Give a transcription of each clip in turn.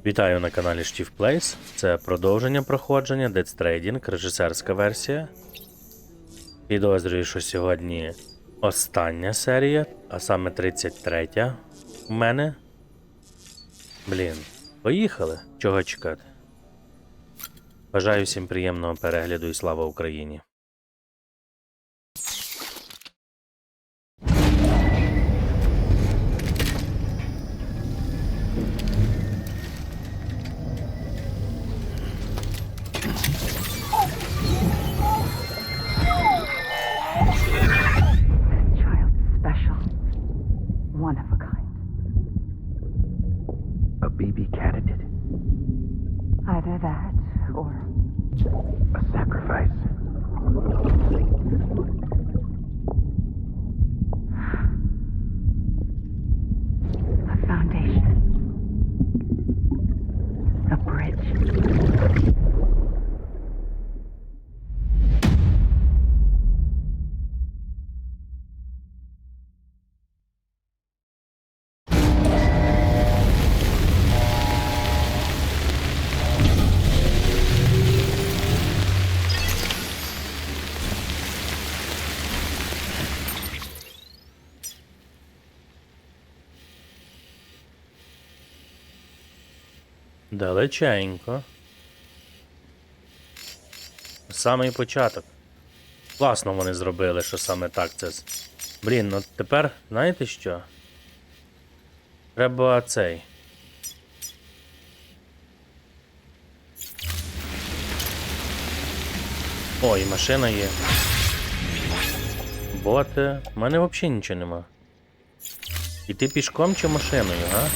Вітаю на каналі Штівплейс. Це продовження проходження Dead Stranding, режисерська версія. Підозрюю, що сьогодні остання серія, а саме 33-я у мене. Блін, поїхали. Чого чекати? Бажаю всім приємного перегляду і слава Україні. One of a kind. A BB candidate? Either that or A sacrifice? a foundation. A bridge. Далеченько. Самий початок. Класно вони зробили, що саме так це. Блін, ну тепер, знаєте що? Треба цей. О, і машина є. Боти. У мене взагалі нічого нема. Іти пішком чи машиною, га?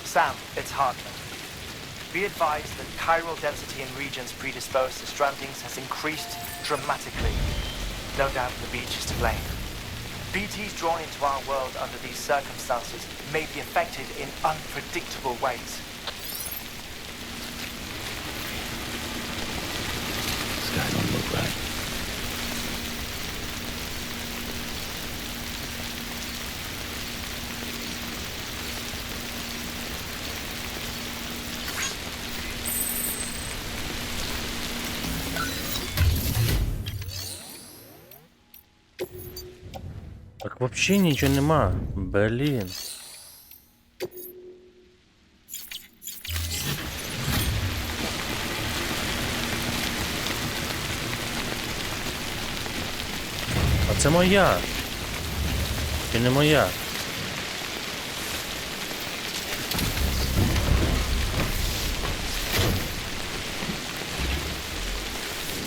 Sam, it's Hartman. Be advised that chiral density in regions predisposed to strandings has increased dramatically. No doubt the beach is to blame. BTs drawn into our world under these circumstances may be affected in unpredictable ways. Sky don't look right. Так взагалі нічого нема. Блін. А це моя. Чи не моя?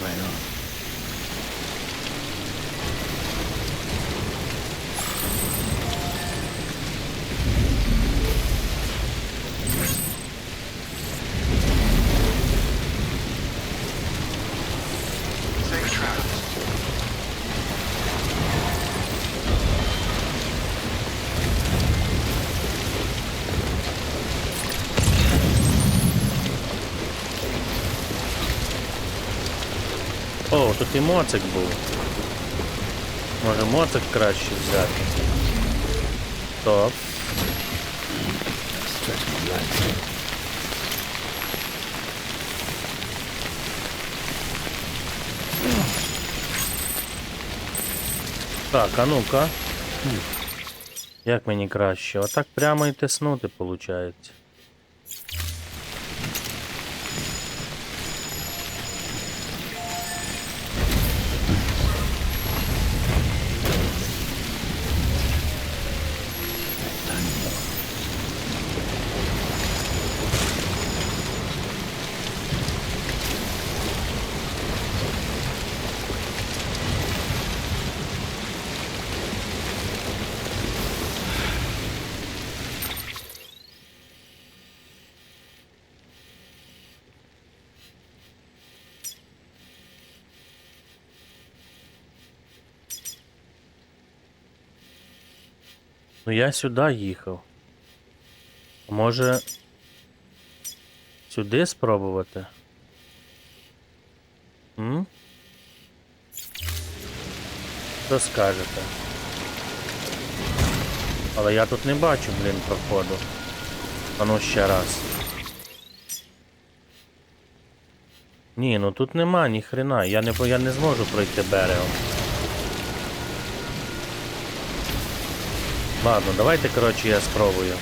Right on. Safe travels. О, тут і моцик був. Може моцик краще взяти. Стоп. Stretch my legs. Так, а ну-ка. Як мені краще? Отак прямо і тиснути, виходить. Ну я сюди їхав. Може... Сюди спробувати? М? Що скажете? Але я тут не бачу, блін, проходу. А ну ще раз. Ні, ну тут нема ні хрена. Я не зможу пройти берегом. Ладно, давайте, коротше, я спробую.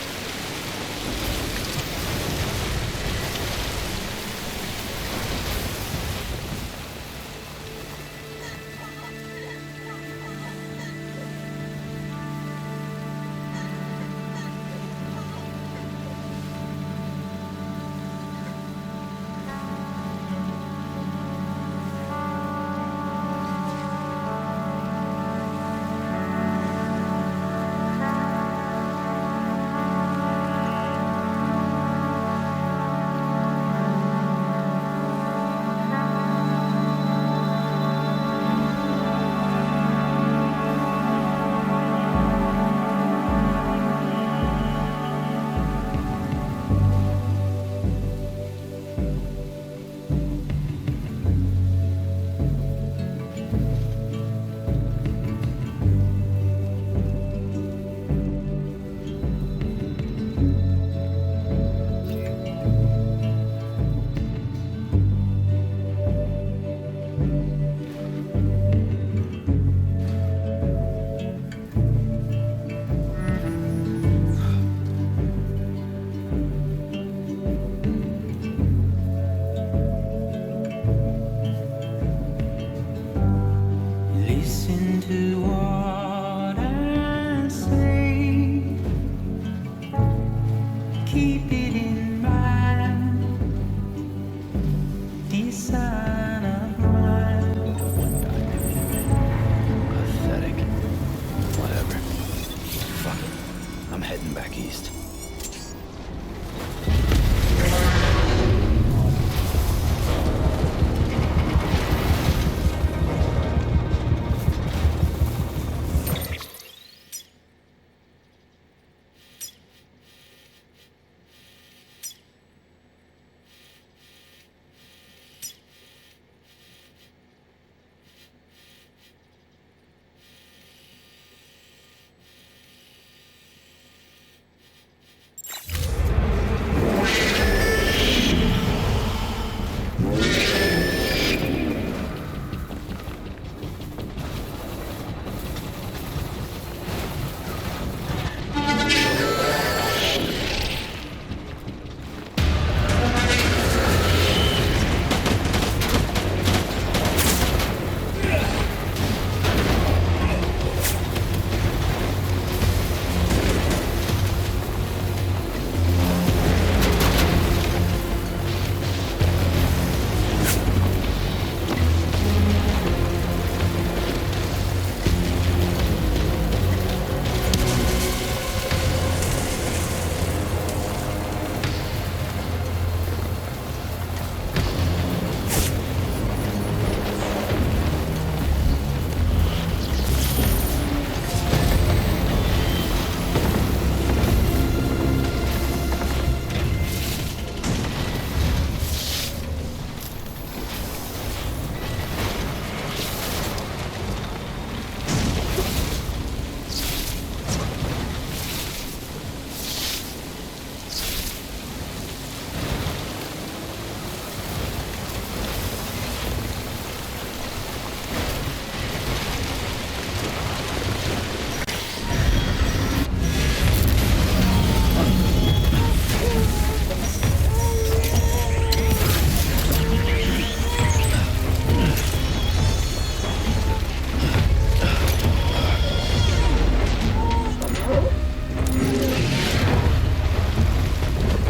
Listen to what I say. Keep it in mind. This sign of mine. Pathetic. Whatever. Fuck it. I'm heading back east.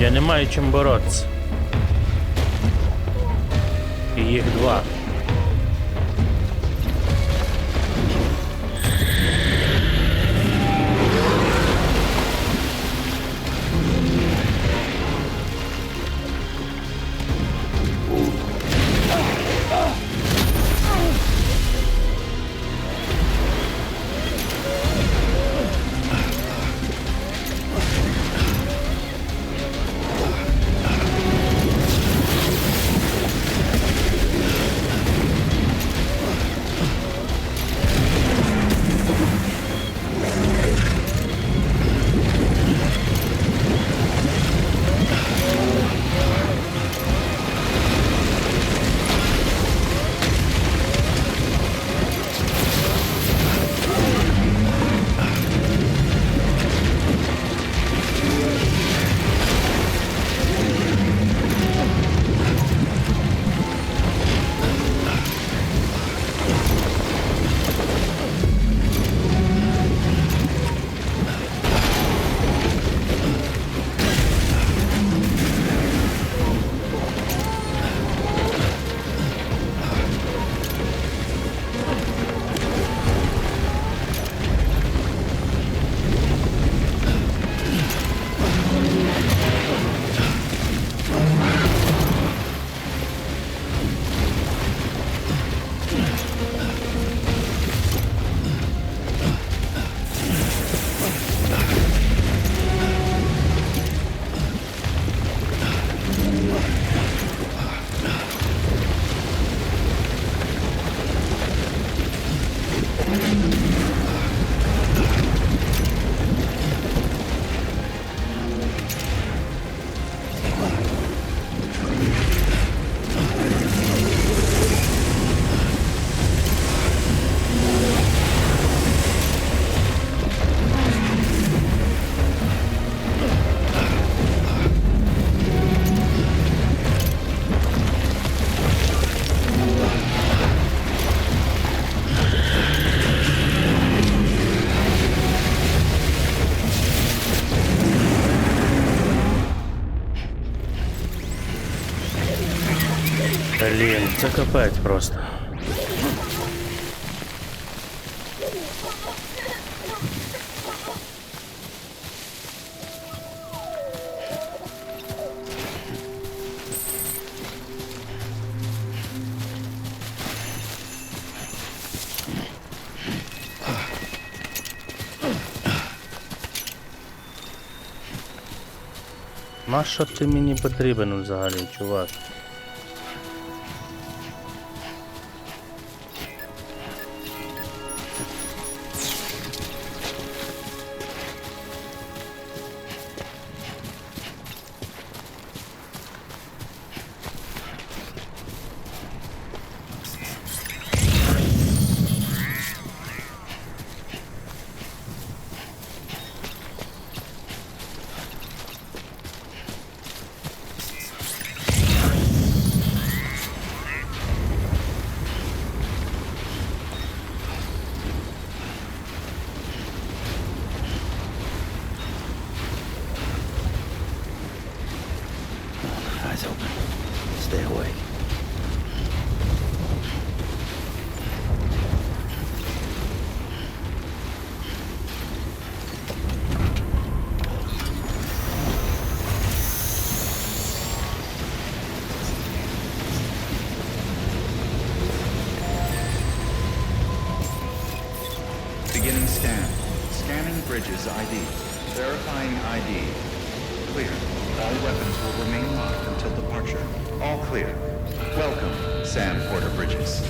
Я не маю чим боротися. І їх два. Блін, це капець просто. Нащо ти мені потрібен взагалі, чувак? Eyes open. Stay awake. Beginning scan. Scanning Bridges ID. Verifying ID. Clear. All weapons will remain locked until departure. All clear. Welcome, Sam Porter Bridges.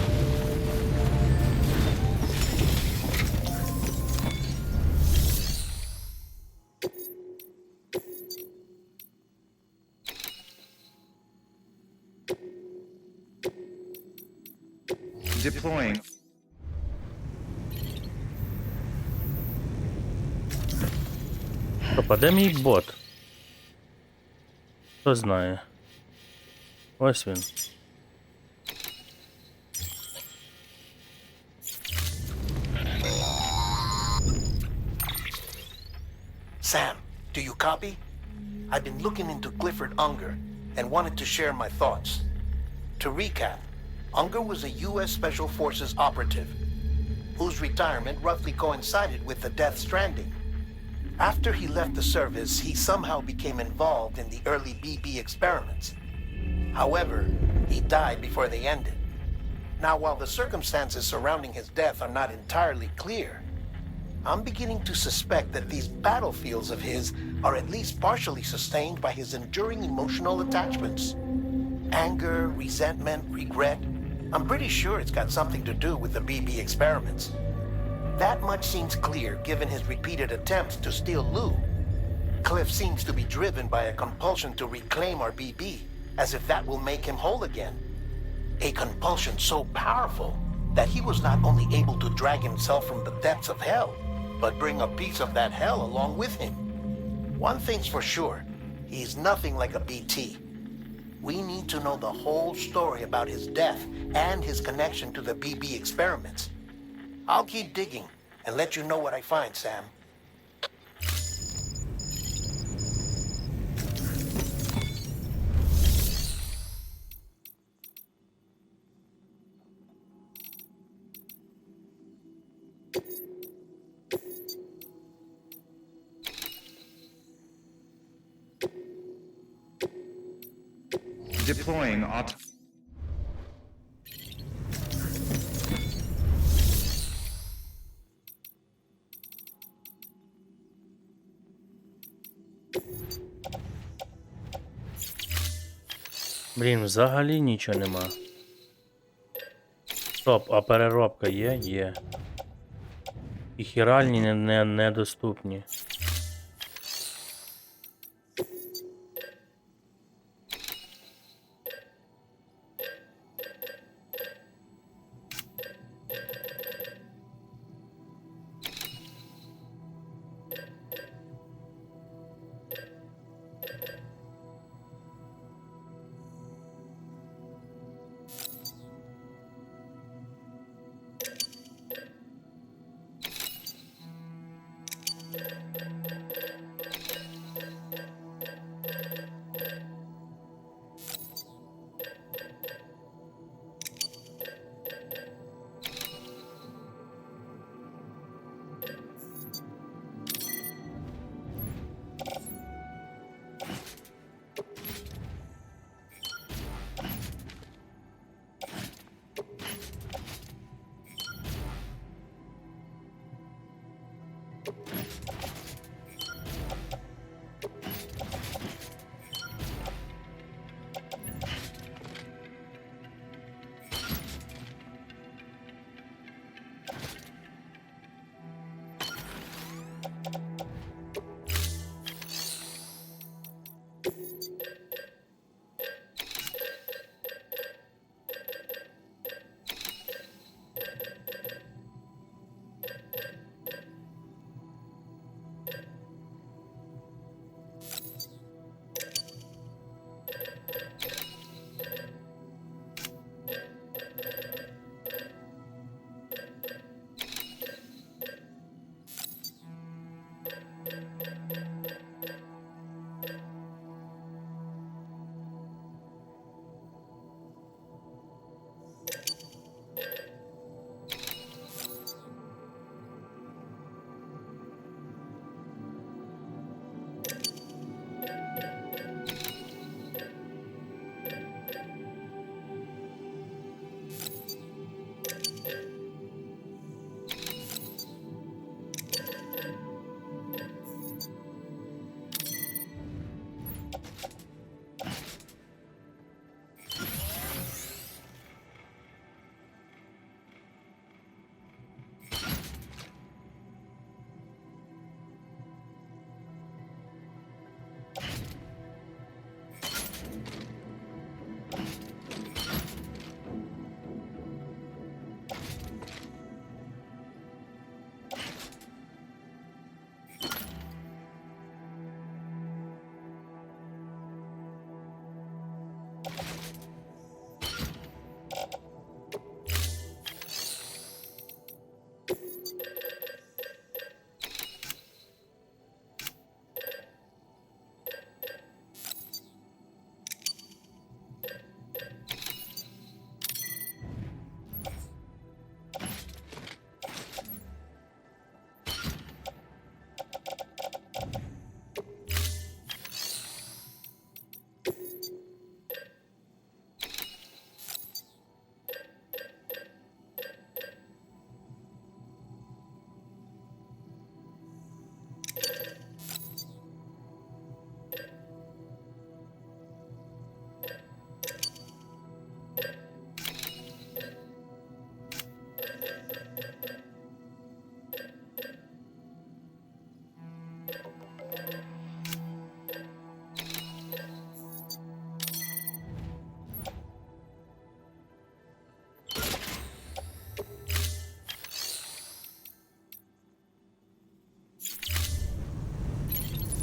Deploying. Стоп, а де мій бот? Хто знає? Ось він. Sam, do you copy? I've been looking into Clifford Unger and wanted to share my thoughts. To recap, Unger was a U.S. Special Forces operative whose retirement roughly coincided with the Death Stranding. After he left the service, he somehow became involved in the early BB experiments. However, he died before they ended. Now, while the circumstances surrounding his death are not entirely clear, I'm beginning to suspect that these battlefields of his are at least partially sustained by his enduring emotional attachments. Anger, resentment, regret. I'm pretty sure it's got something to do with the BB experiments. That much seems clear given his repeated attempts to steal Lou. Cliff seems to be driven by a compulsion to reclaim our BB, as if that will make him whole again. A compulsion so powerful that he was not only able to drag himself from the depths of hell, but bring a piece of that hell along with him. One thing's for sure, he's nothing like a BT. We need to know the whole story about his death and his connection to the BB experiments. I'll keep digging and let you know what I find, Sam. Deploying Блін, взагалі нічого нема. Стоп, а переробка є? Є. І хіральні недоступні.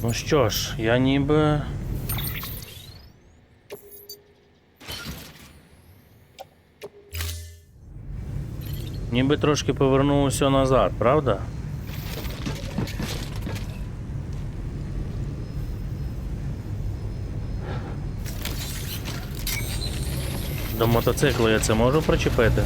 Ну що ж, я ніби... Ніби трошки повернувся назад, правда? До мотоциклу я це можу причепити?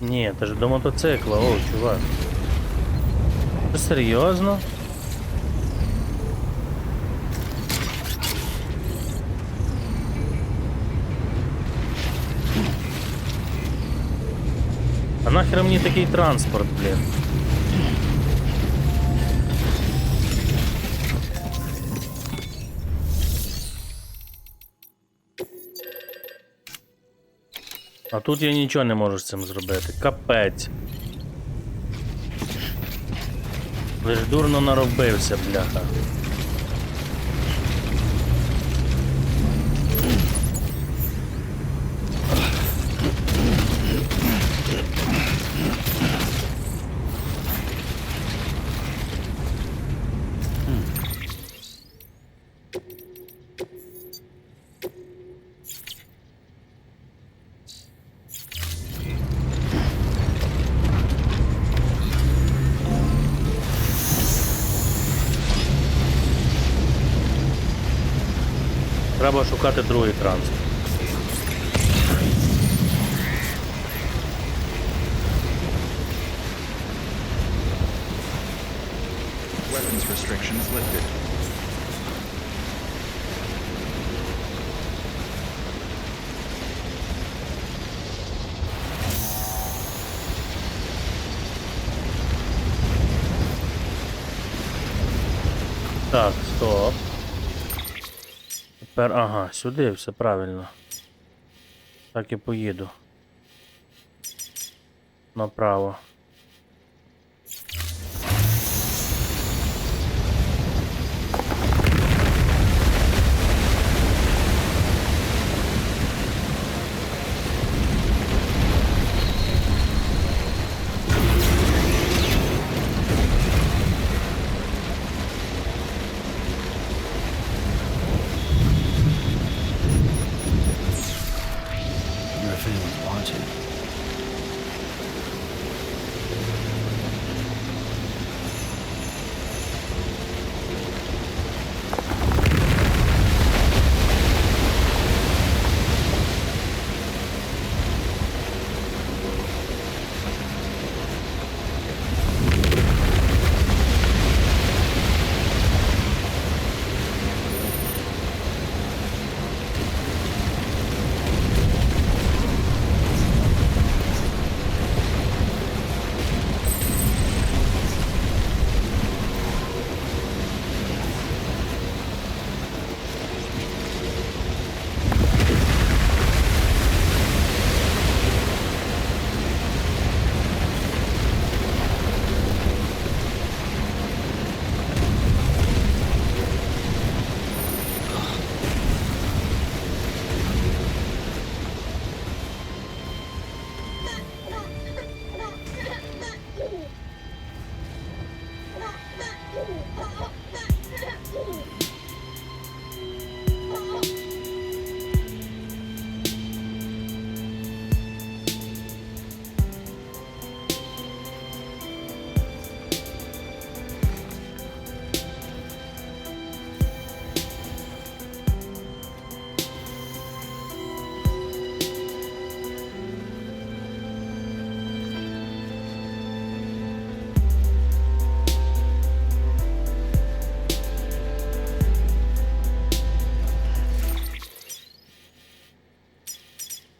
Ні, це ж до мотоцикла, о, чувак. Це серйозно? А нахер мені такий транспорт, блін? А тут я нічого не можу з цим зробити. Капець. Лиш дурно наробився, бляха. Треба шукати другий транспорт. Weapons restrictions lifted. Так, стоп. Тепер, ага, сюди все правильно. Так і поїду. Направо.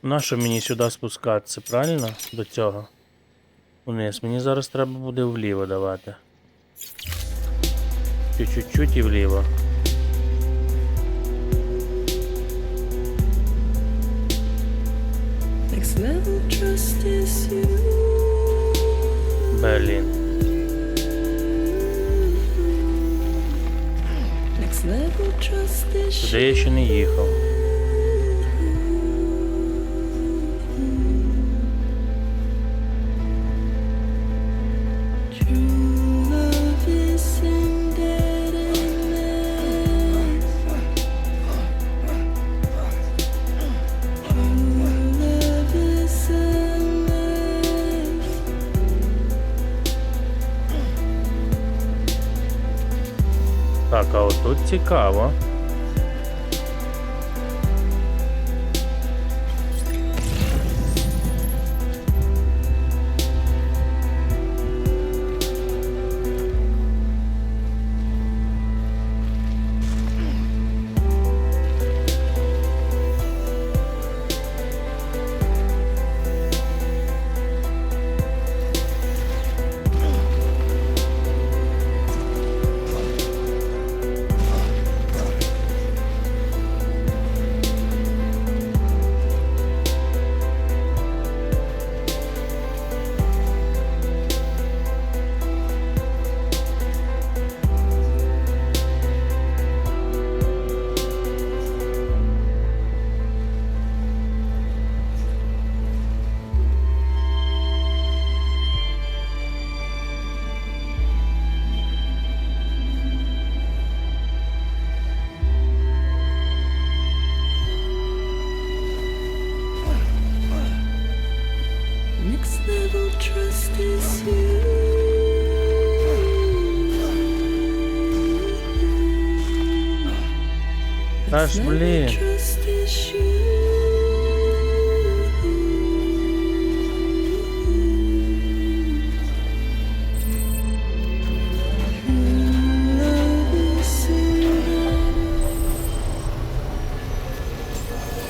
Нащо мені сюди спускатися, правильно? До цього. Вниз. Мені зараз треба буде вліво давати. Чуть-чуть і вліво. Блін. Туди я ще не їхав. Так, а отут цікаво. Та ж, блін.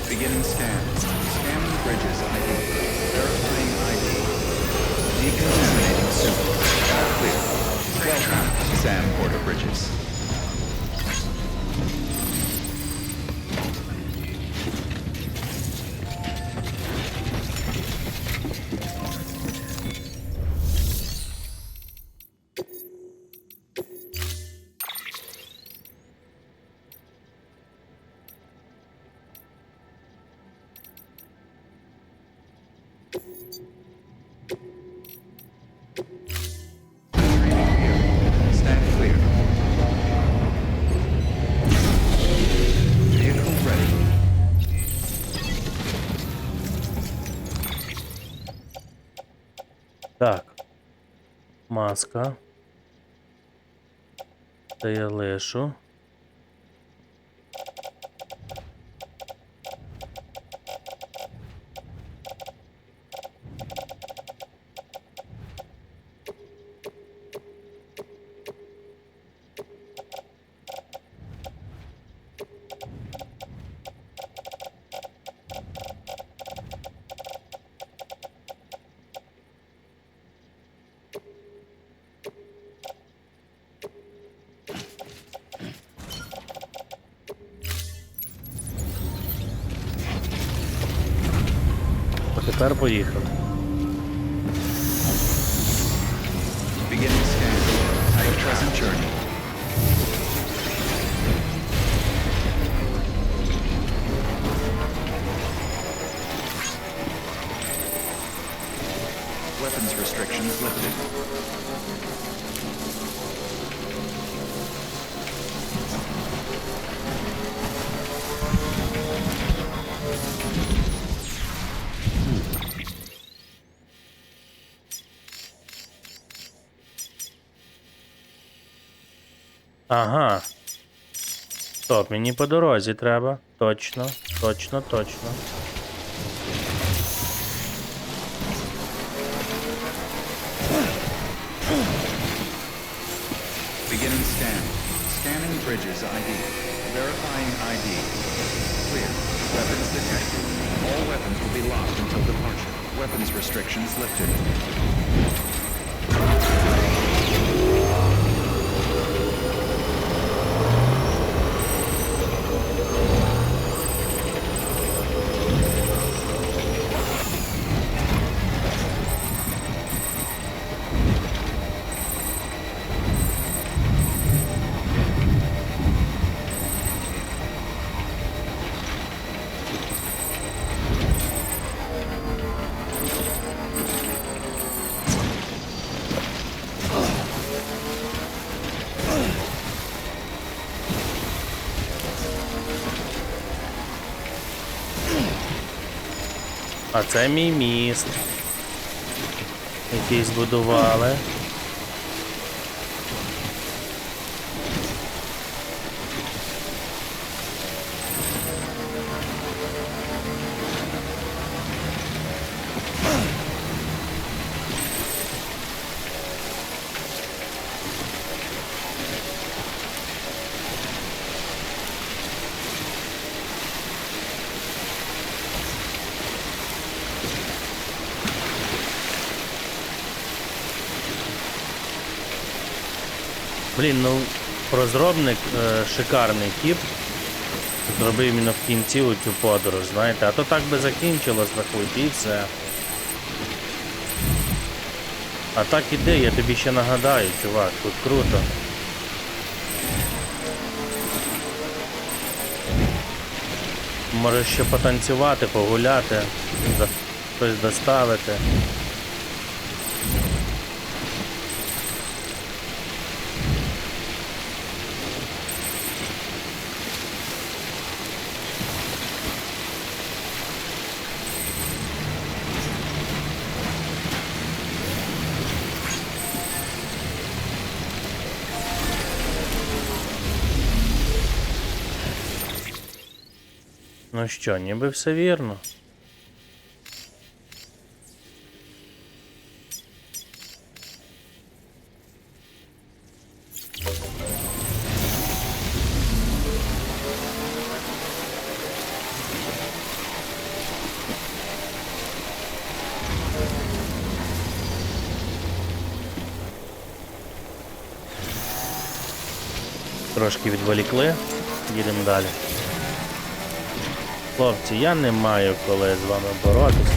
Beginning scan. Scanning bridges ID. Verifying ID. Decontaminating suit. All clear. Welcome, Sam Brіджес. Stand clear. Vehicle ready. Так. Маска. Це я лишу. Тепер поїхали. Beginning scan. Type present journey. Weapons restrictions lifted. Ага. Стоп, мені по дорозі треба. Точно, точно, точно. Beginning scan. Scanning bridges ID. Verifying ID. Clear. Weapons detected. All weapons will be locked until departure. Weapons restrictions lifted. А це мій міст, який збудували. Блін, ну розробник шикарний тип. Зробив іменно в кінці оцю подорож, знаєте, а то так би закінчилось на хуй, і все. А так іди, я тобі ще нагадаю, чувак, тут круто. Можеш ще потанцювати, погуляти, щось доставити. Ну що, ніби все вірно. Трошки відволікли, їдемо далі. Хлопці, я не маю коли з вами боротися.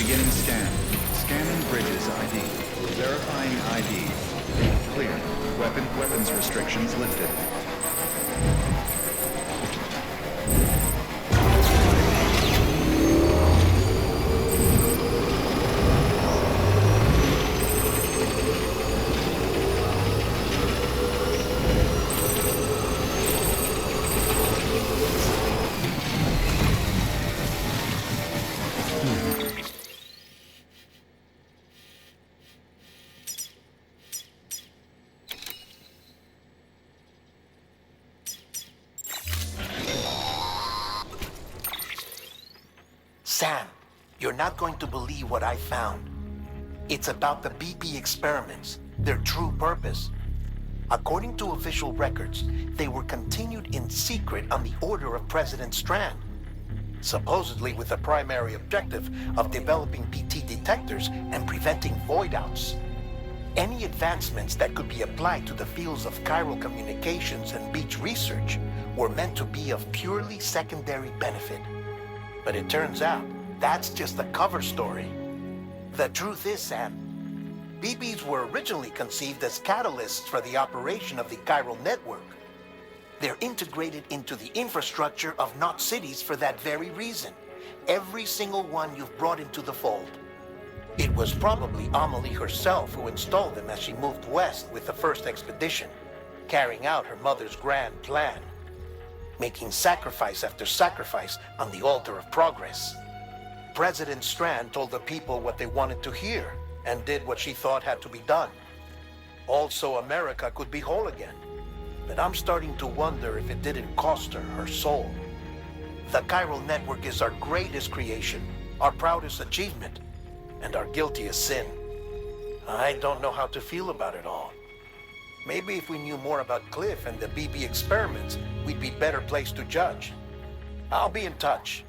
Beginning scan. Scanning Bridges ID. Verifying ID. Clear. Weapons restrictions lifted. Sam, you're not going to believe what I found. It's about the BP experiments, their true purpose. According to official records, they were continued in secret on the order of President Strand, supposedly with the primary objective of developing PT detectors and preventing void-outs. Any advancements that could be applied to the fields of chiral communications and beach research were meant to be of purely secondary benefit. But it turns out, that's just the cover story. The truth is, Sam, BBs were originally conceived as catalysts for the operation of the chiral network. They're integrated into the infrastructure of not cities for that very reason. Every single one you've brought into the fold. It was probably Amelie herself who installed them as she moved west with the first expedition, carrying out her mother's grand plan, making sacrifice after sacrifice on the altar of progress. President Strand told the people what they wanted to hear and did what she thought had to be done. Also, America could be whole again. But I'm starting to wonder if it didn't cost her soul. The chiral network is our greatest creation, our proudest achievement, and our guiltiest sin. I don't know how to feel about it all. Maybe if we knew more about Cliff and the BB experiments, we'd be better placed to judge. I'll be in touch.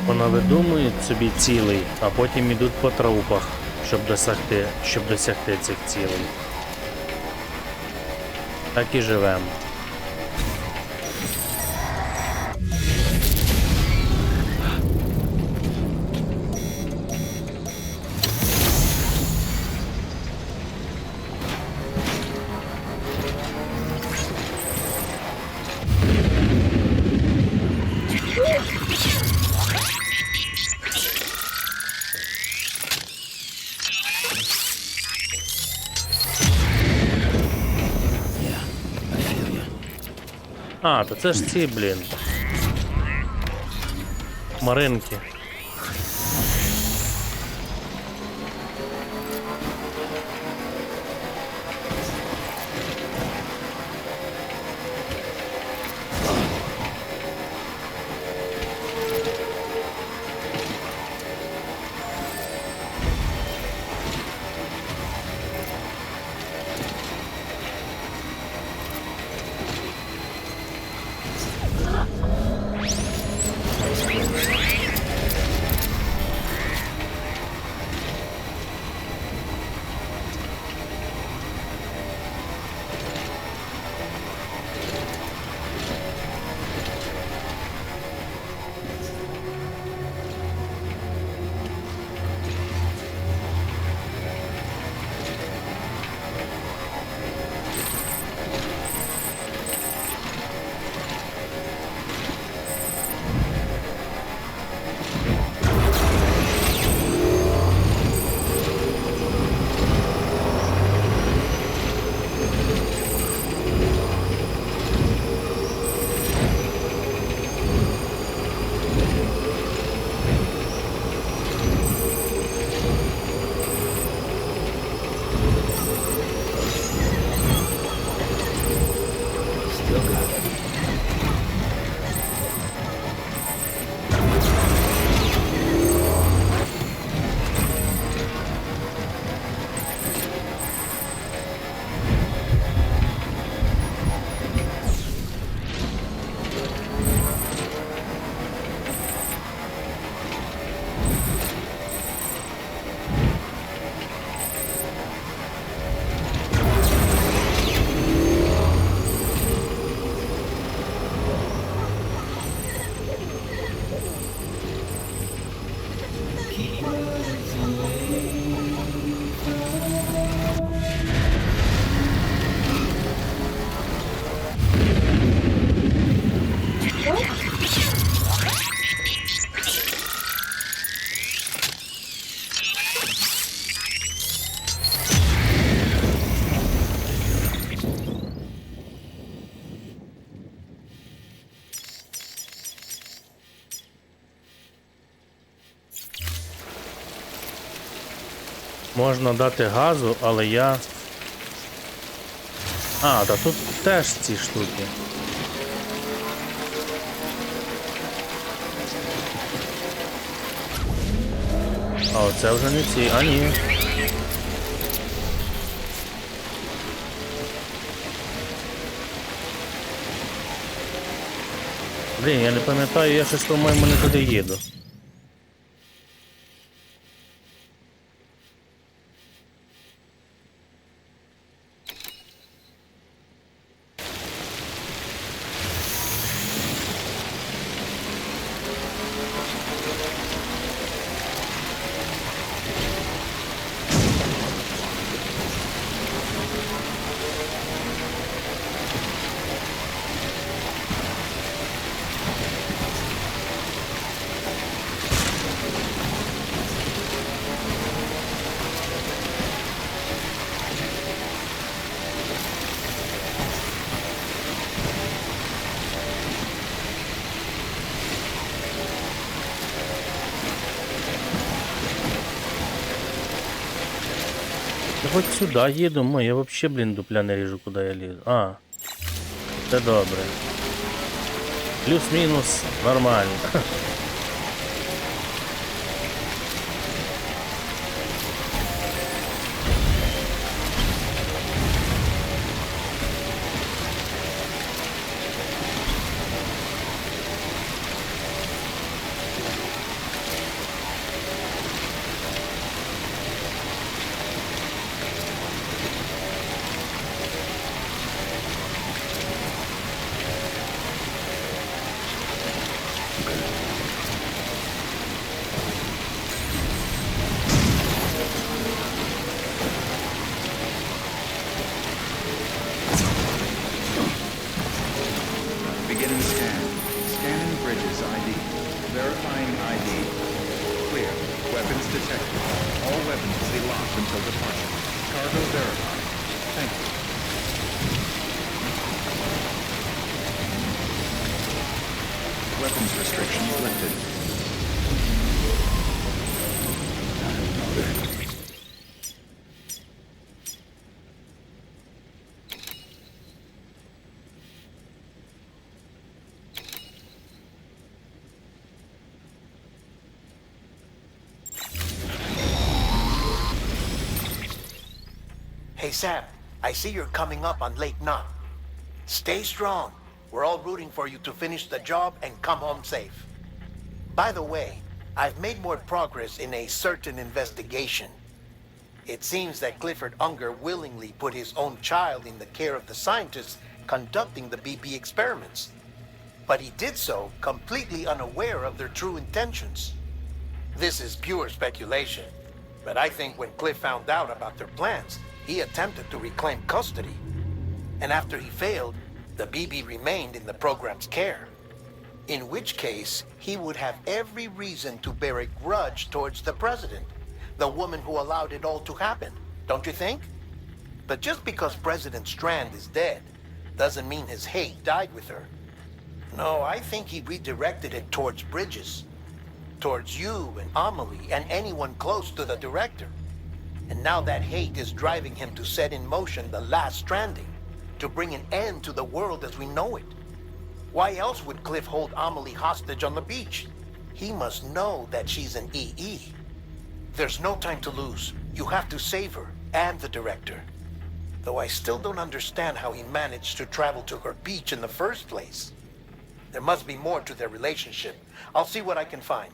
Понавидумують собі цілей, а потім ідуть по трупах, щоб досягти цих цілей. Так і живемо. А, то це ж ці, блін. Маринки. Можна дати газу, але я... А, та тут теж ці штуки. А оце вже не ці, а ні. Блін, я не пам'ятаю, я щось, по-моєму, не туди їду. Я хоч сюди їду, я вообще, блін, дупля не ріжу, куди я лізу. А, це добре. Плюс-мінус нормально. Beginning scan. Scanning Bridges ID. Verifying ID. Clear. Weapons detected. All weapons will be locked until departure. Cargo verified. Thank you. Weapons restrictions lifted. Hey, Sam, I see you're coming up on Lake Knot. Stay strong. We're all rooting for you to finish the job and come home safe. By the way, I've made more progress in a certain investigation. It seems that Clifford Unger willingly put his own child in the care of the scientists conducting the BB experiments. But he did so completely unaware of their true intentions. This is pure speculation, but I think when Cliff found out about their plans, he attempted to reclaim custody. And after he failed, the BB remained in the program's care. In which case, he would have every reason to bear a grudge towards the president, the woman who allowed it all to happen, don't you think? But just because President Strand is dead, doesn't mean his hate died with her. No, I think he redirected it towards Bridges, towards you and Amelie and anyone close to the director. And now that hate is driving him to set in motion the last stranding, to bring an end to the world as we know it. Why else would Cliff hold Amelie hostage on the beach? He must know that she's an EE. There's no time to lose. You have to save her and the director. Though I still don't understand how he managed to travel to her beach in the first place. There must be more to their relationship. I'll see what I can find.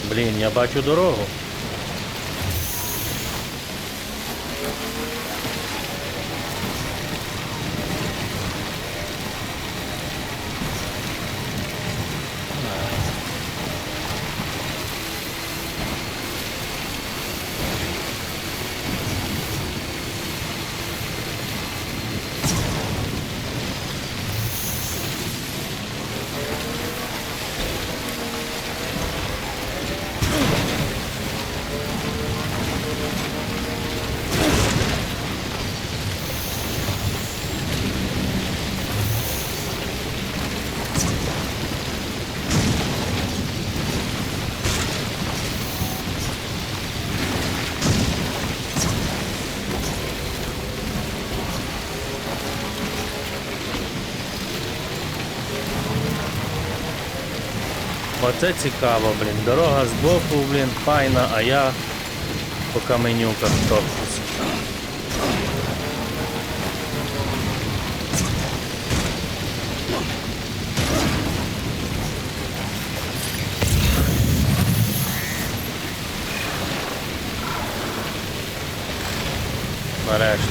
Блін, я бачу дорогу. Оце цікаво, блін. Дорога збоку, блін, файна, а я по каменюках топчусь. Нарешті.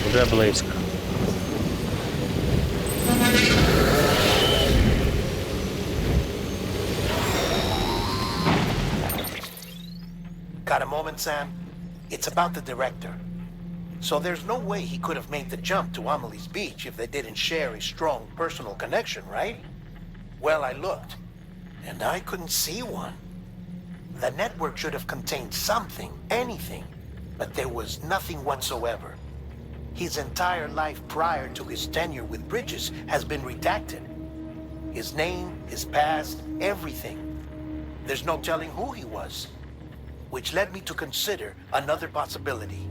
Вже близько. Got a moment, Sam? It's about the director. So there's no way he could have made the jump to Amelie's Beach if they didn't share a strong personal connection, right? Well, I looked, and I couldn't see one. The network should have contained something, anything, but there was nothing whatsoever. His entire life prior to his tenure with Brydges has been redacted. His name, his past, everything. There's no telling who he was. Which led me to consider another possibility.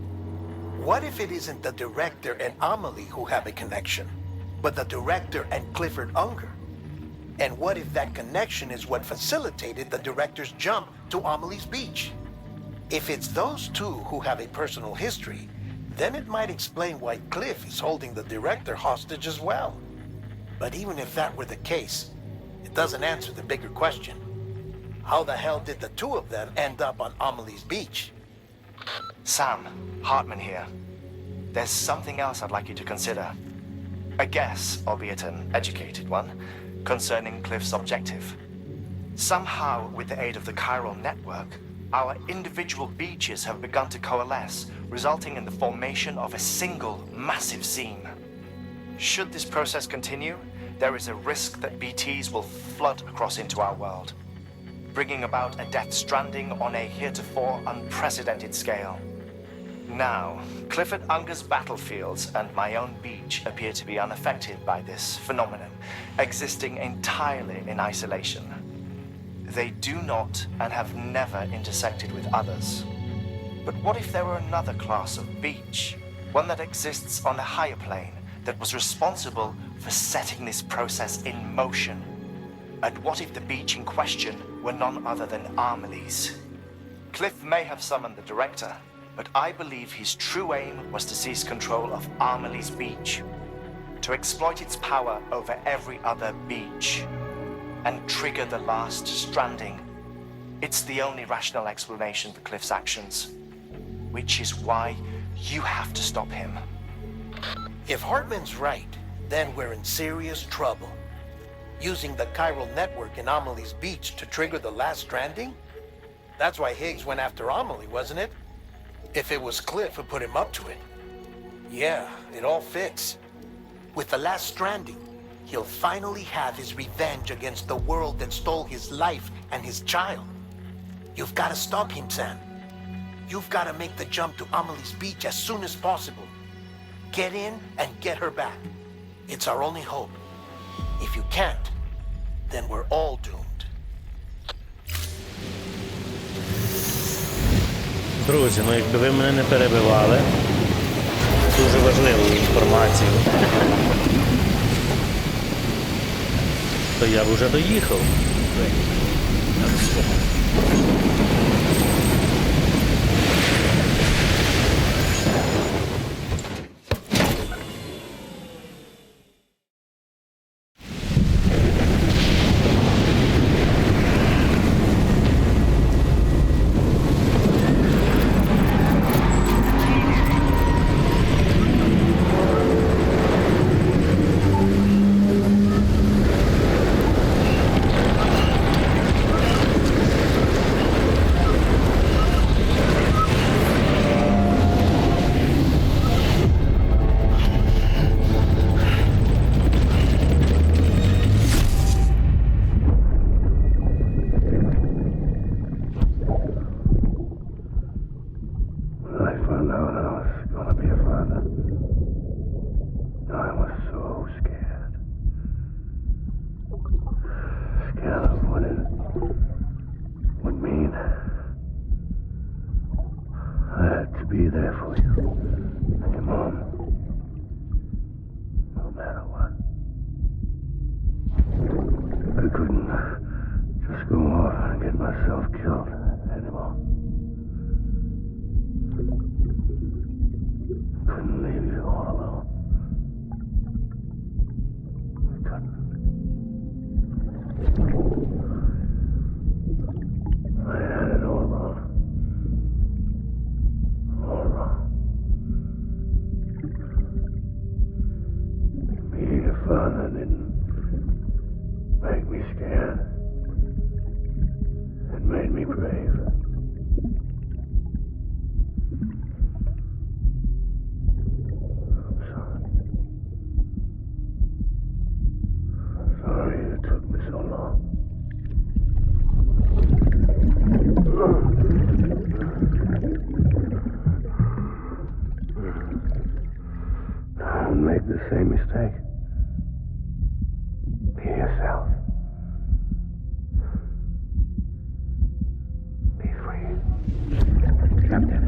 What if it isn't the director and Amelie who have a connection, but the director and Clifford Unger? And what if that connection is what facilitated the director's jump to Amelie's Beach? If it's those two who have a personal history, then it might explain why Cliff is holding the director hostage as well. But even if that were the case, it doesn't answer the bigger question. How the hell did the two of them end up on Amelie's Beach? Sam, Hartman here. There's something else I'd like you to consider. A guess, albeit an educated one, concerning Cliff's objective. Somehow, with the aid of the chiral network, our individual beaches have begun to coalesce, resulting in the formation of a single massive seam. Should this process continue, there is a risk that BTs will flood across into our world, bringing about a death stranding on a heretofore unprecedented scale. Now, Clifford Unger's battlefields and my own beach appear to be unaffected by this phenomenon, existing entirely in isolation. They do not and have never intersected with others. But what if there were another class of beach, one that exists on a higher plane, that was responsible for setting this process in motion? And what if the beach in question were none other than Amelie's? Cliff may have summoned the director, but I believe his true aim was to seize control of Amelie's Beach, to exploit its power over every other beach, and trigger the last stranding. It's the only rational explanation for Cliff's actions, which is why you have to stop him. If Hartman's right, then we're in serious trouble. Using the chiral network in Amelie's Beach to trigger the last stranding? That's why Higgs went after Amelie, wasn't it? If it was Cliff who put him up to it. Yeah, it all fits. With the last stranding, he'll finally have his revenge against the world that stole his life and his child. You've got to stop him, Sam. You've got to make the jump to Amelie's Beach as soon as possible. Get in and get her back. It's our only hope. If you can't, then we're all doomed. Друзі, ну якби ви мене не перебивали, дуже важливу інформацію, то я б уже доїхав. account of what it would mean. I had to be there for you, your mom, no matter what. I couldn't just go off and get myself killed anymore. Couldn't leave you all alone. I couldn't. I had it all wrong. All wrong. Being a father didn't make me scared. It made me brave. I'm sorry. I'm sorry it took me so long. Don't make the same mistake. Be yourself. Be free. Captain,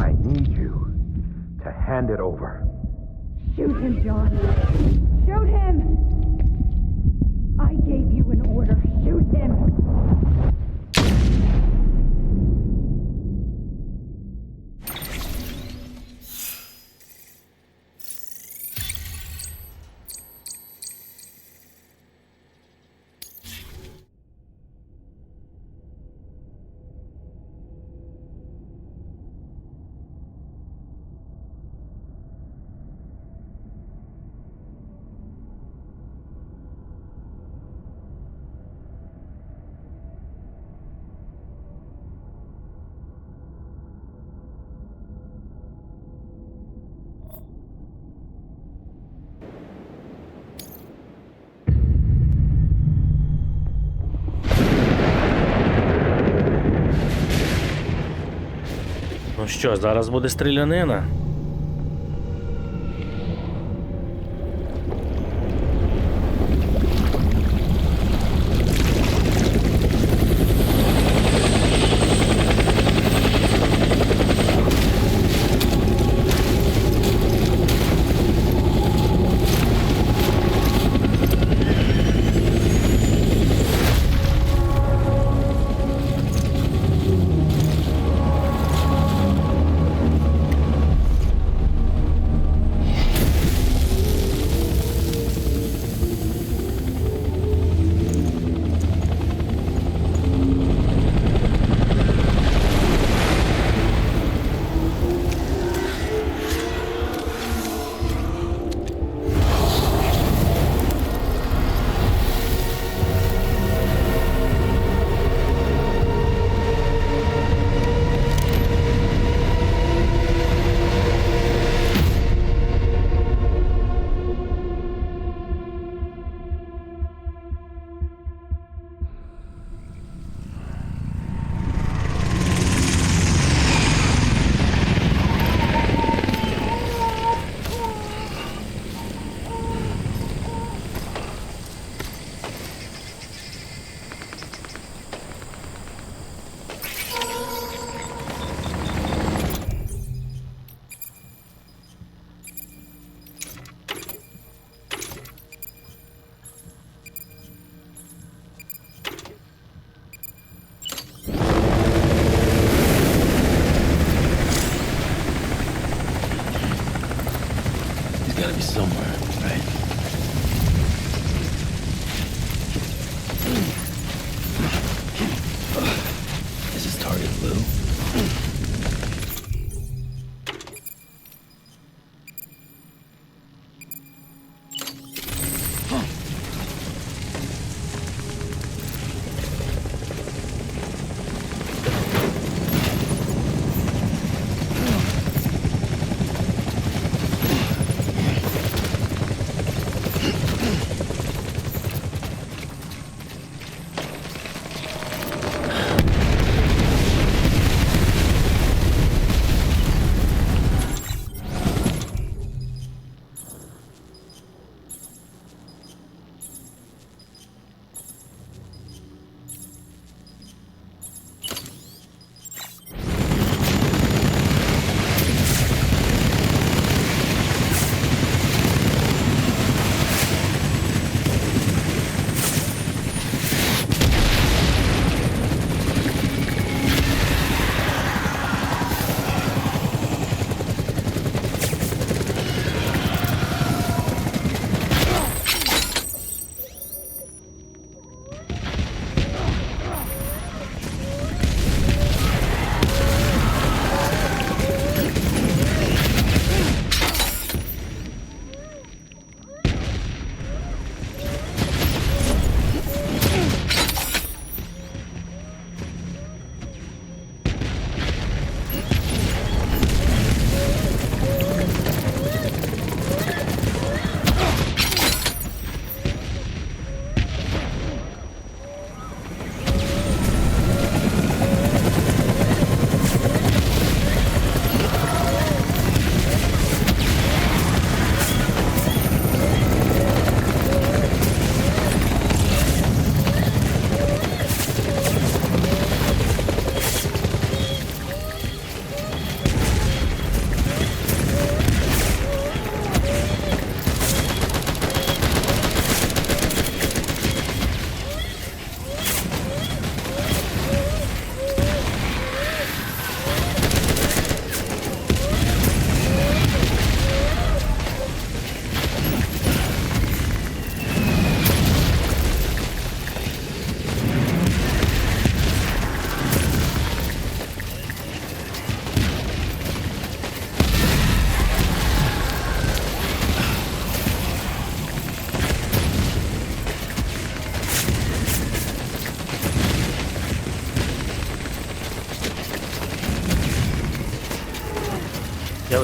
I need you to hand it over. Shoot him, John. Shoot him! I gave you an order. Shoot him! Ну що, зараз буде стрілянина?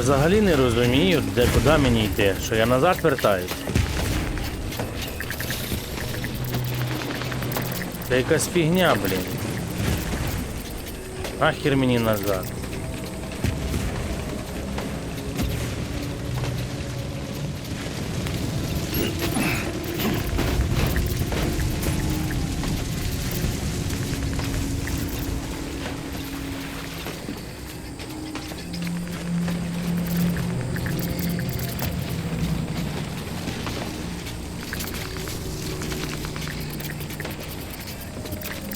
взагалі не розумію, куди мені йти, що я назад вертаюсь. Це якась фігня, блін. Нахер мені назад.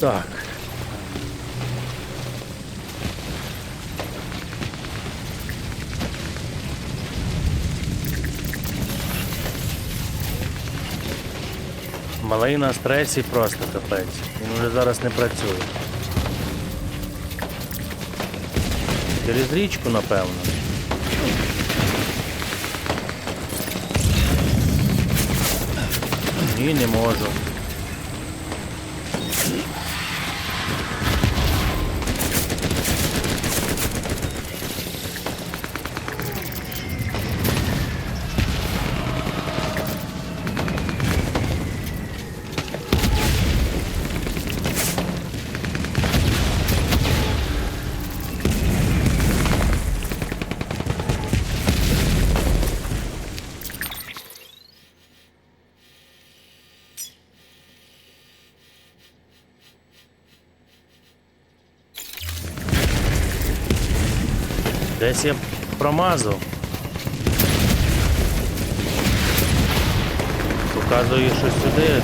Так. Малий на стресі просто капець. Він вже зараз не працює. Через річку, напевно. Ні, не можу. Десь я промазав. Показую, що сюди.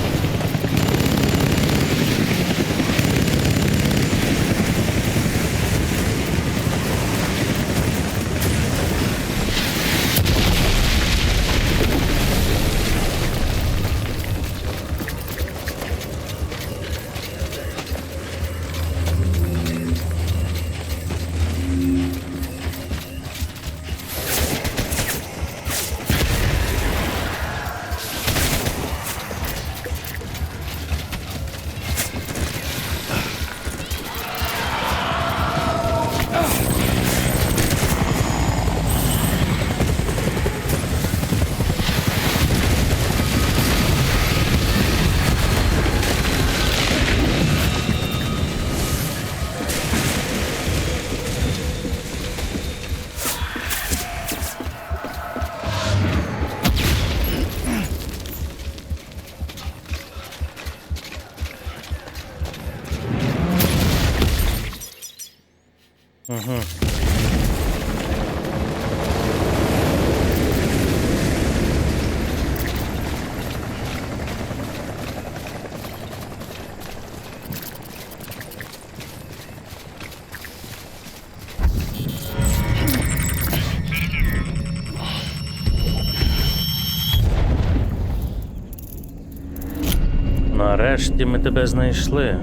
Угу. Нарешті ми тебе знайшли.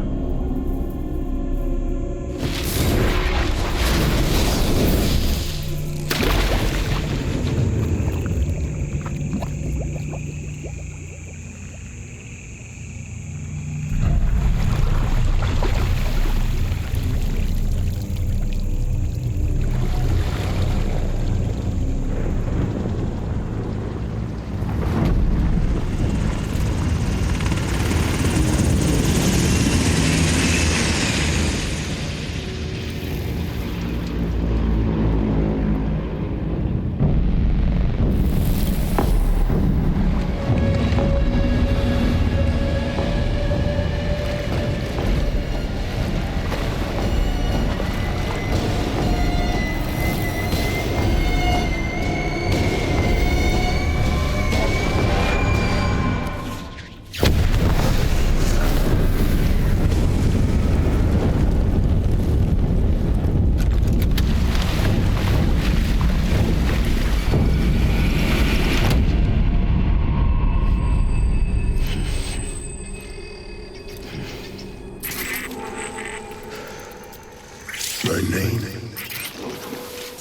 My name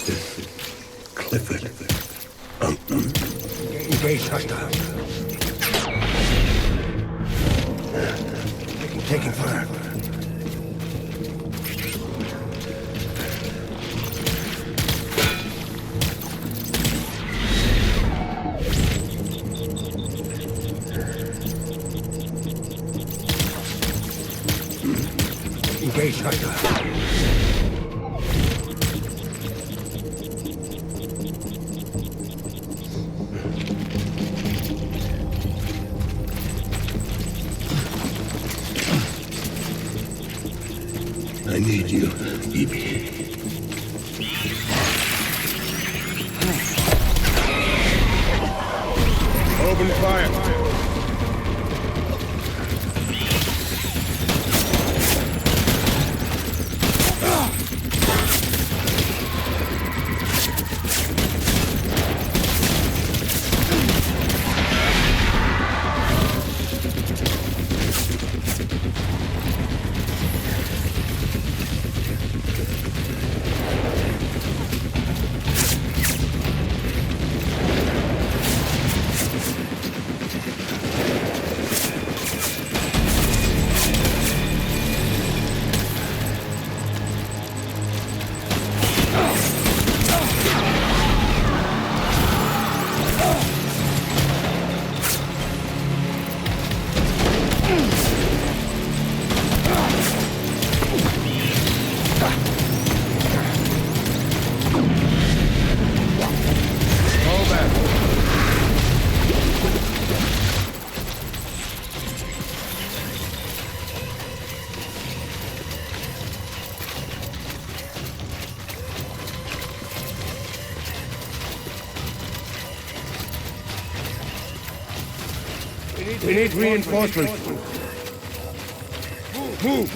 is Clifford. Engage hostile. Taking fire. I need you, Evie. Open fire. We need reinforcements. Move.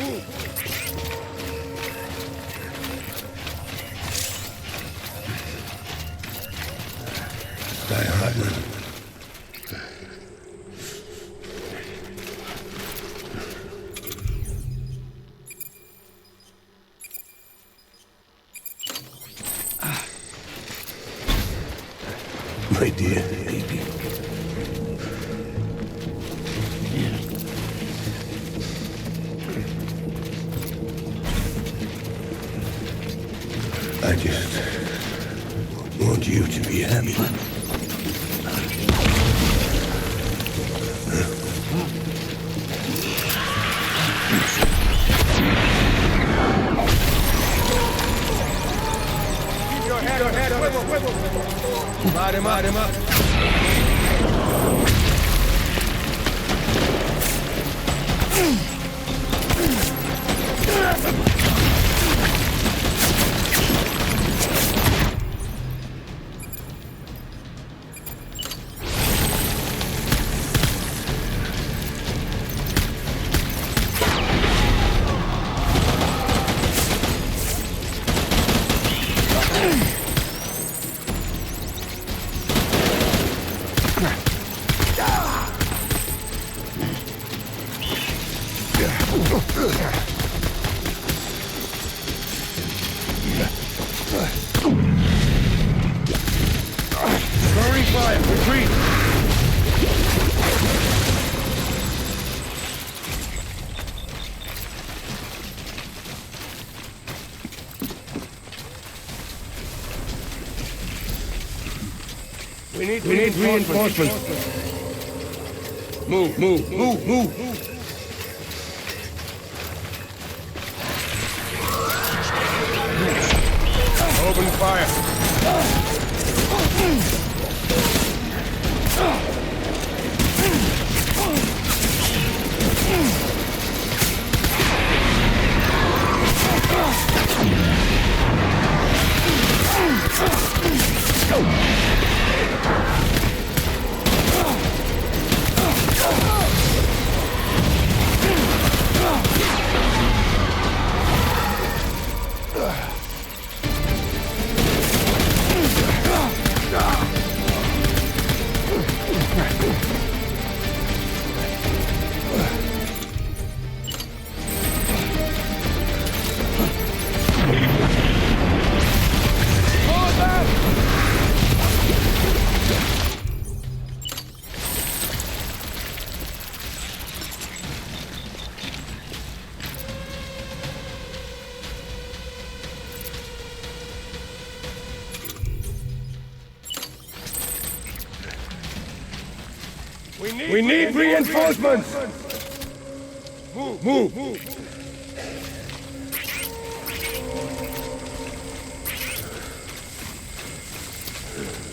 Die hard, man. My dear baby. I just want you to be happy. Keep your head up. Light him up. Throwing fire, retreat! We need reinforcements. Move. Open fire. We need reinforcements! Move!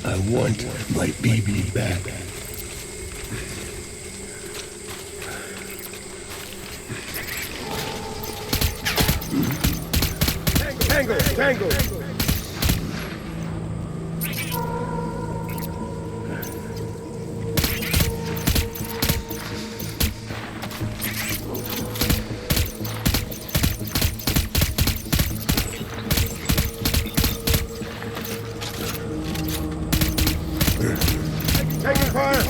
I want my baby back. Tango! Tango! Taking fire!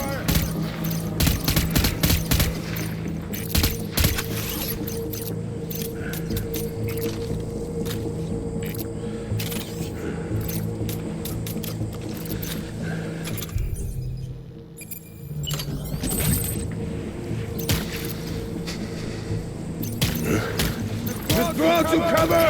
Withdraw to cover!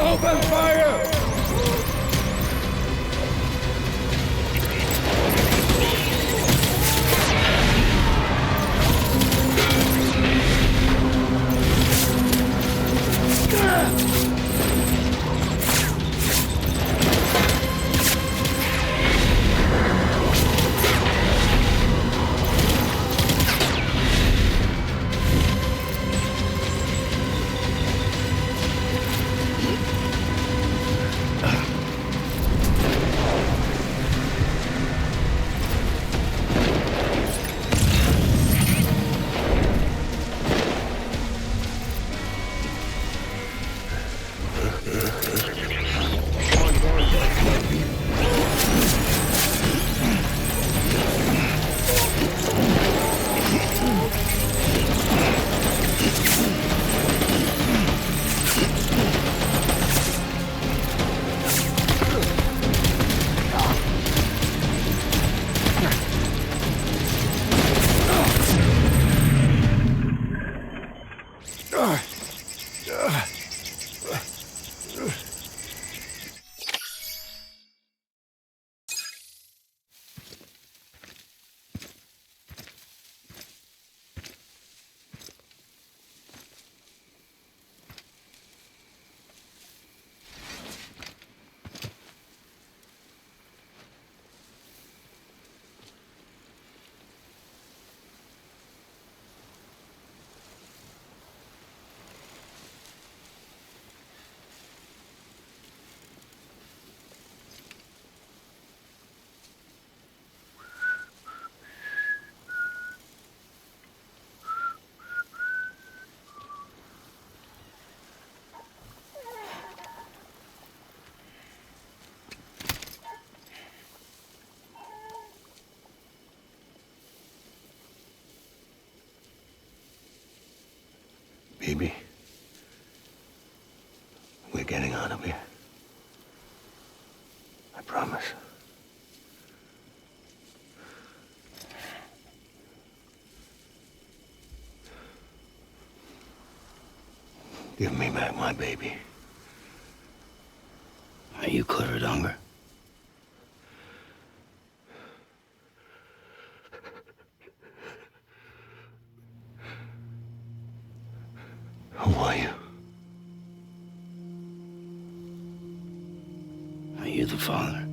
Open fire! Baby, we're getting out of here. I promise. Give me back my baby. Are you cleared, Unger? Who are you? Are you the father?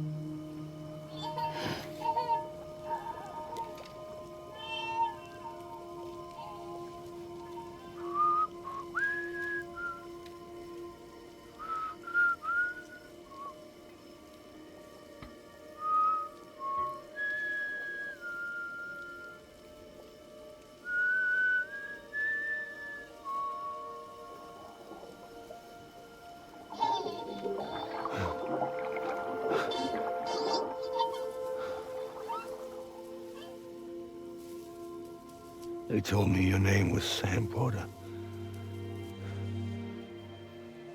They told me your name was Sam Porter.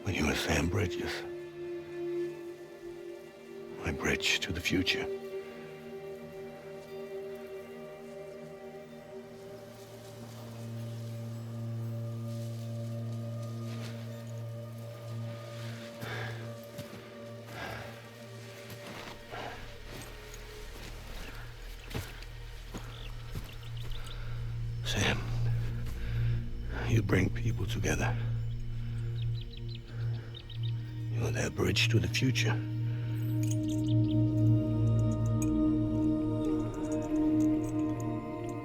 But you were Sem Brіджес. My bridge to the future. bring people together. You're their bridge to the future.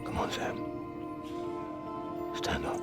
Come on, Sam. Stand up.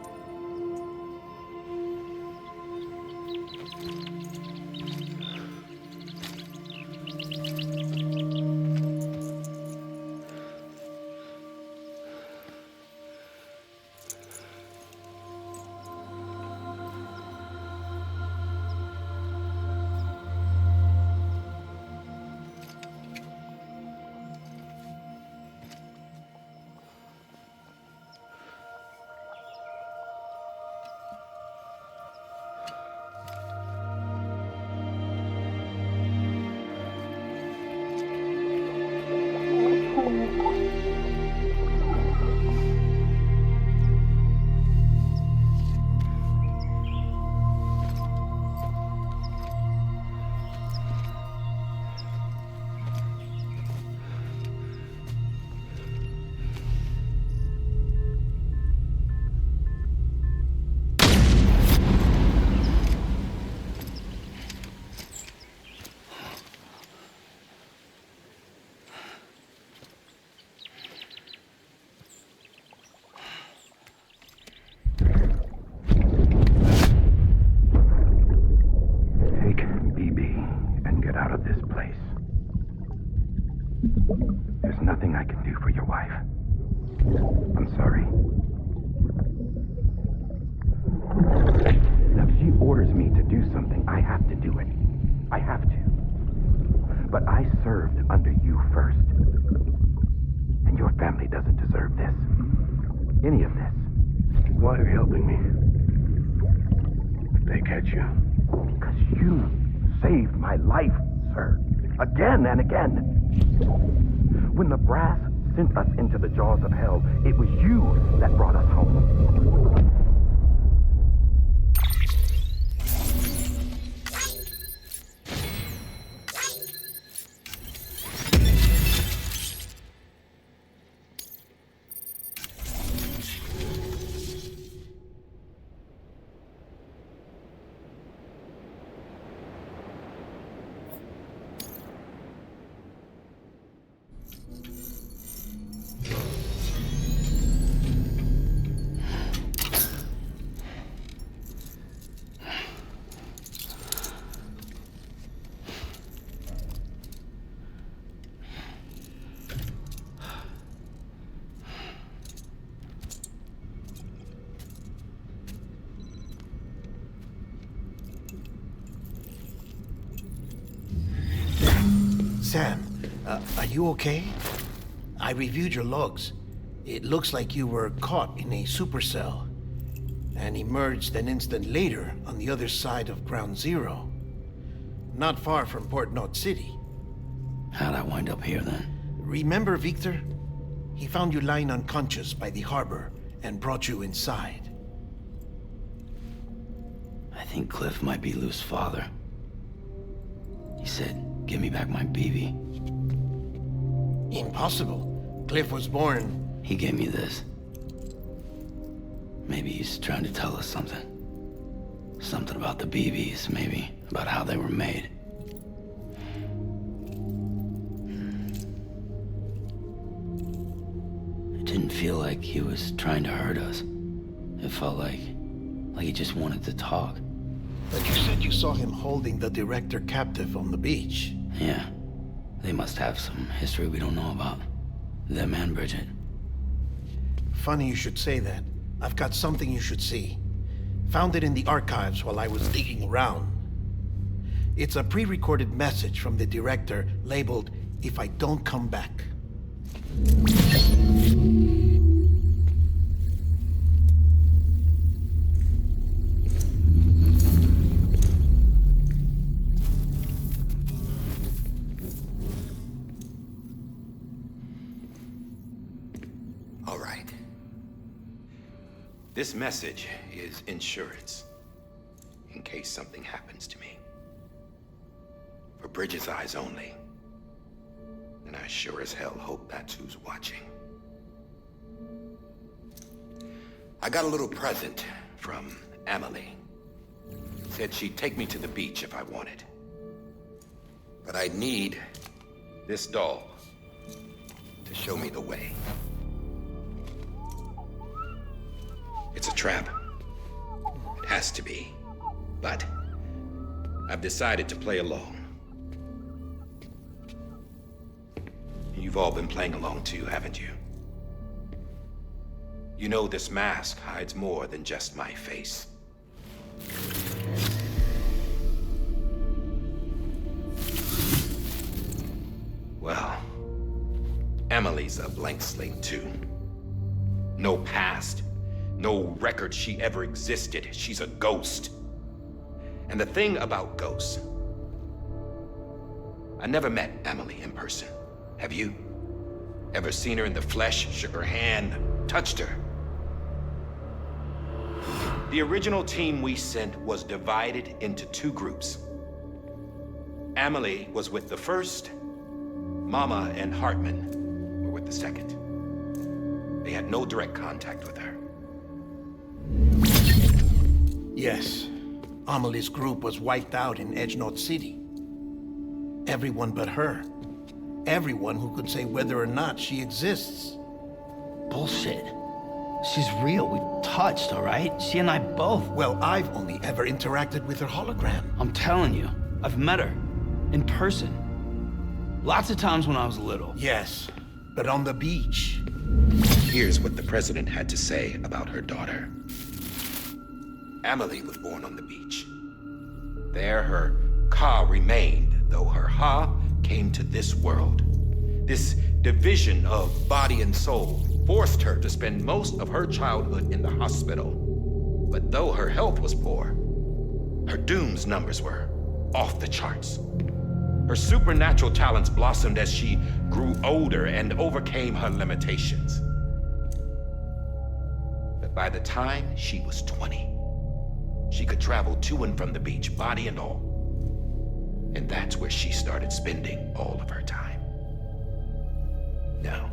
There's nothing I can do for your wife. I'm sorry. Now, if she orders me to do something, I have to do it. I have to. But I served under you first. And your family doesn't deserve this. Any of this. Why are you helping me? If they catch you. Because you saved my life, sir. Again and again. When the brass sent us into the jaws of hell, it was you that brought us home. Sam, are you okay? I reviewed your logs. It looks like you were caught in a supercell and emerged an instant later on the other side of Ground Zero. Not far from Port Knot City. How'd I wind up here then? Remember Victor? He found you lying unconscious by the harbor and brought you inside. I think Cliff might be Lou's father. He said, give me back my BB. Impossible. Cliff was born... He gave me this. Maybe he's trying to tell us something. Something about the BBs, maybe. About how they were made. It didn't feel like he was trying to hurt us. It felt like he just wanted to talk. But you said you saw him holding the director captive on the beach. Yeah. They must have some history we don't know about. Them and Bridget. Funny you should say that. I've got something you should see. Found it in the archives while I was digging around. It's a pre-recorded message from the director labeled, "If I don't come back." All right. This message is insurance, in case something happens to me. For Bridget's eyes only. And I sure as hell hope that's who's watching. I got a little present from Emily. Said she'd take me to the beach if I wanted. But I need this doll to show me the way. It's a trap. It has to be. But I've decided to play along. You've all been playing along too, haven't you? You know this mask hides more than just my face. Well, Emily's a blank slate too. No past, no record she ever existed. She's a ghost. And the thing about ghosts, I never met Emily in person. Have you? Ever seen her in the flesh, shook her hand, touched her? The original team we sent was divided into two groups. Emily was with the first, Mama and Hartman were with the second. They had no direct contact with her. Yes, Amelie's group was wiped out in Edge North City. Everyone but her. Everyone who could say whether or not she exists. Bullshit. She's real. We touched, all right? She and I both. Well, I've only ever interacted with her hologram. I'm telling you, I've met her. In person. Lots of times when I was little. Yes, but on the beach. Here's what the president had to say about her daughter. Emily was born on the beach. There her ka remained, though her ha came to this world. This division of body and soul forced her to spend most of her childhood in the hospital. But though her health was poor, her dooms numbers were off the charts. Her supernatural talents blossomed as she grew older and overcame her limitations. But by the time she was 20, she could travel to and from the beach, body and all. And that's where she started spending all of her time. Now,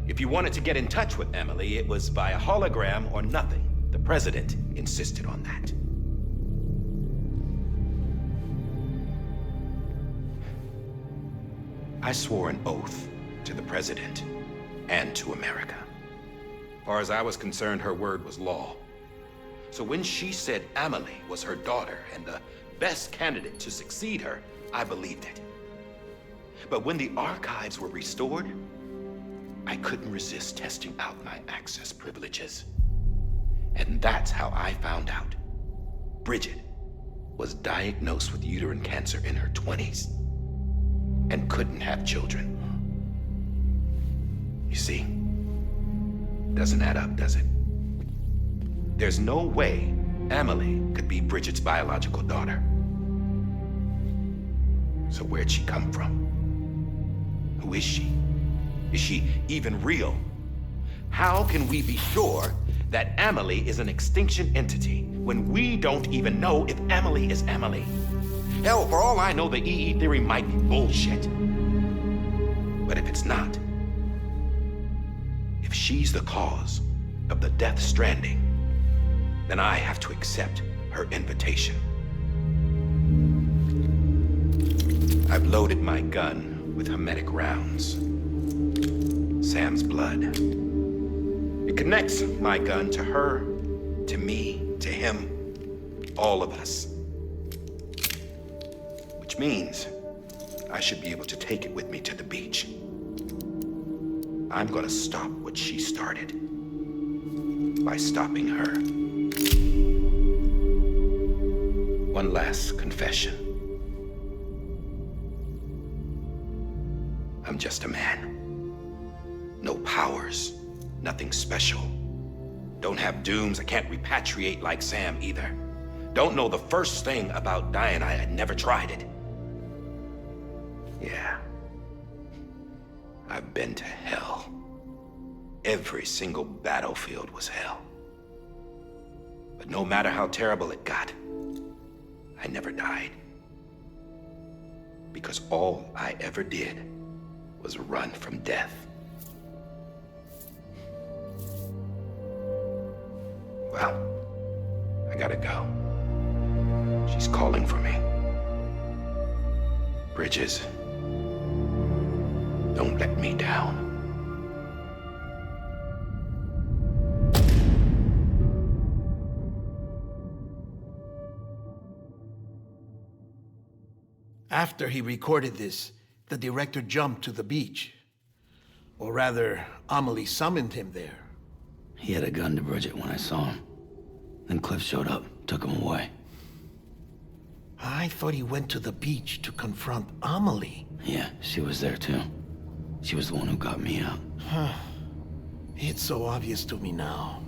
if you wanted to get in touch with Emily, it was via hologram or nothing. The president insisted on that. I swore an oath to the president and to America. As far as I was concerned, her word was law. So when she said Emily was her daughter and the best candidate to succeed her, I believed it. But when the archives were restored, I couldn't resist testing out my access privileges. And that's how I found out Bridget was diagnosed with uterine cancer in her 20s and couldn't have children. You see, doesn't add up, does it? There's no way Emily could be Bridget's biological daughter. So where'd she come from? Who is she? Is she even real? How can we be sure that Emily is an extinction entity when we don't even know if Emily is Emily? Hell, for all I know, the EE theory might be bullshit. But if it's not, if she's the cause of the death stranding, then I have to accept her invitation. I've loaded my gun with hermetic rounds. Sam's blood. It connects my gun to her, to me, to him, all of us. Which means I should be able to take it with me to the beach. I'm gonna stop what she started by stopping her. One last confession. I'm just a man. No powers, nothing special. Don't have dooms, I can't repatriate like Sam either. Don't know the first thing about dying, I had never tried it. Yeah. I've been to hell. Every single battlefield was hell. But no matter how terrible it got, I never died. Because all I ever did was run from death. Well, gotta go. She's calling for me. Bridges, don't let me down. After he recorded this, the director jumped to the beach. Or rather, Amelie summoned him there. He had a gun to Bridget when I saw him. Then Cliff showed up, took him away. I thought he went to the beach to confront Amelie. Yeah, she was there too. She was the one who got me out. It's so obvious to me now.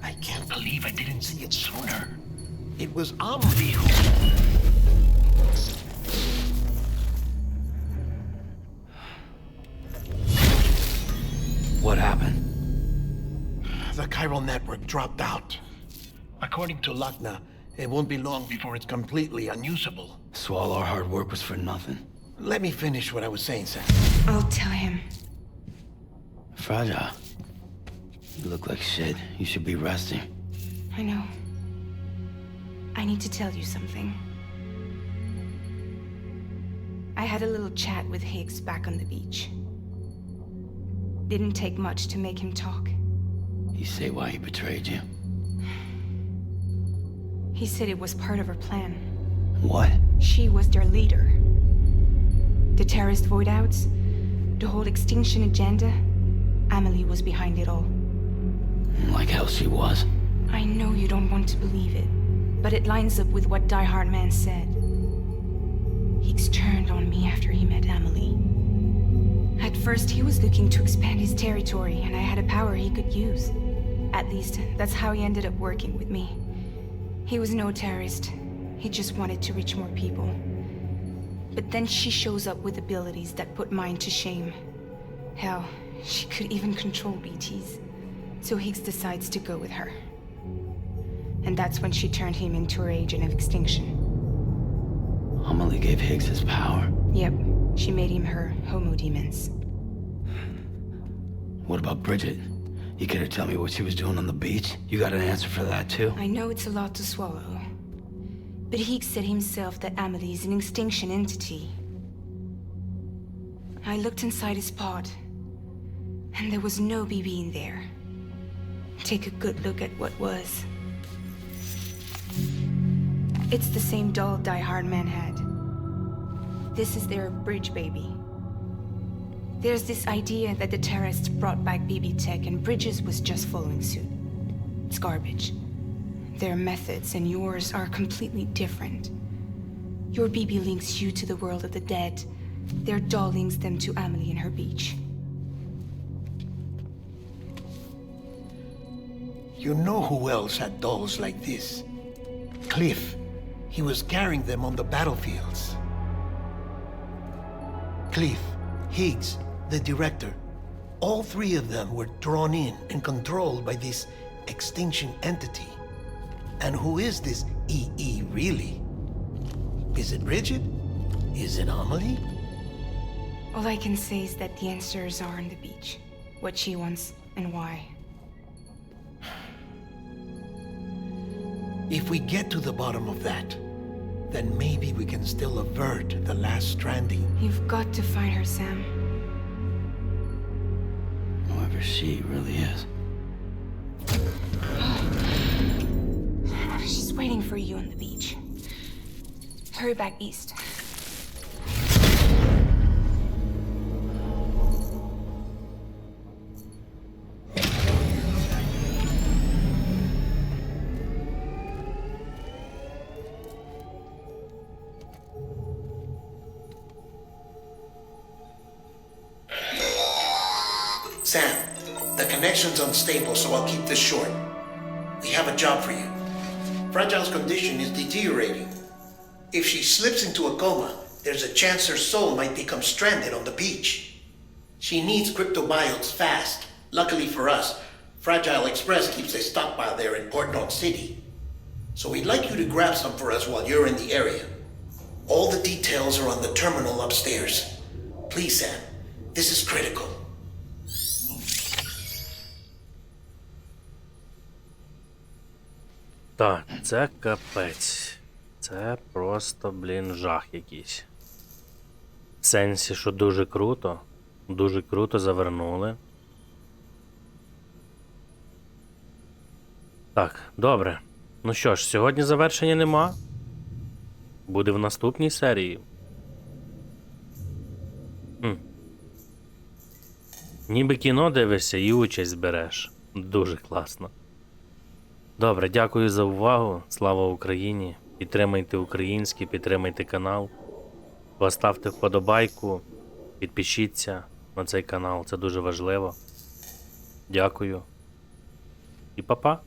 I can't believe I didn't see it sooner. It was Amelie who... What happened? The chiral network dropped out. According to Lakna, it won't be long before it's completely unusable. So all our hard work was for nothing. Let me finish what I was saying, Sam. I'll tell him. Fragile. You look like shit. You should be resting. I know. I need to tell you something. I had a little chat with Higgs back on the beach. Didn't take much to make him talk. You say why he betrayed you? He said it was part of her plan. What? She was their leader. The terrorist voidouts, the whole extinction agenda, Amelie was behind it all. Like hell she was. I know you don't want to believe it, but it lines up with what Die Hard Man said. Higgs turned on me after he met Amelie. At first, he was looking to expand his territory, and I had a power he could use. At least, that's how he ended up working with me. He was no terrorist. He just wanted to reach more people. But then she shows up with abilities that put mine to shame. Hell, she could even control BTs. So Higgs decides to go with her. And that's when she turned him into her agent of extinction. Amelie gave Higgs his power. Yep, she made him her Homo Demons. What about Bridget? You care to tell me what she was doing on the beach? You got an answer for that too? I know it's a lot to swallow. But Higgs said himself that Amelie is an extinction entity. I looked inside his pod, and there was no BB in there. Take a good look at what was. It's the same doll Die Hard Man had. This is their bridge baby. There's this idea that the terrorists brought back BB tech and Bridges was just following suit. It's garbage. Their methods and yours are completely different. Your BB links you to the world of the dead. Their doll links them to Amelie and her beach. You know who else had dolls like this? Cliff. He was carrying them on the battlefields. Cliff, Higgs, the director, all three of them were drawn in and controlled by this extinction entity. And who is this EE really? Is it Bridget? Is it Amelie? All I can say is that the answers are on the beach. What she wants and why. If we get to the bottom of that, then maybe we can still avert the last stranding. You've got to find her, Sam. Whoever she really is. She's waiting for you on the beach. Hurry back east. Sam, the connection's unstable, so I'll keep this short. We have a job for you. Fragile's condition is deteriorating. If she slips into a coma, there's a chance her soul might become stranded on the beach. She needs cryptobiotes fast. Luckily for us, Fragile Express keeps a stockpile there in Port North City. So we'd like you to grab some for us while you're in the area. All the details are on the terminal upstairs. Please, Sam, this is critical. Так, це капець. Це просто, блін, жах якийсь. В сенсі, що дуже круто завернули. Так, добре. Ну що ж, сьогодні завершення нема. Буде в наступній серії. Ніби кіно дивишся і участь береш. Дуже класно. Добре, дякую за увагу. Слава Україні. Підтримайте українське, підтримайте канал. Поставте вподобайку, підпишіться на цей канал, це дуже важливо. Дякую. І па-па.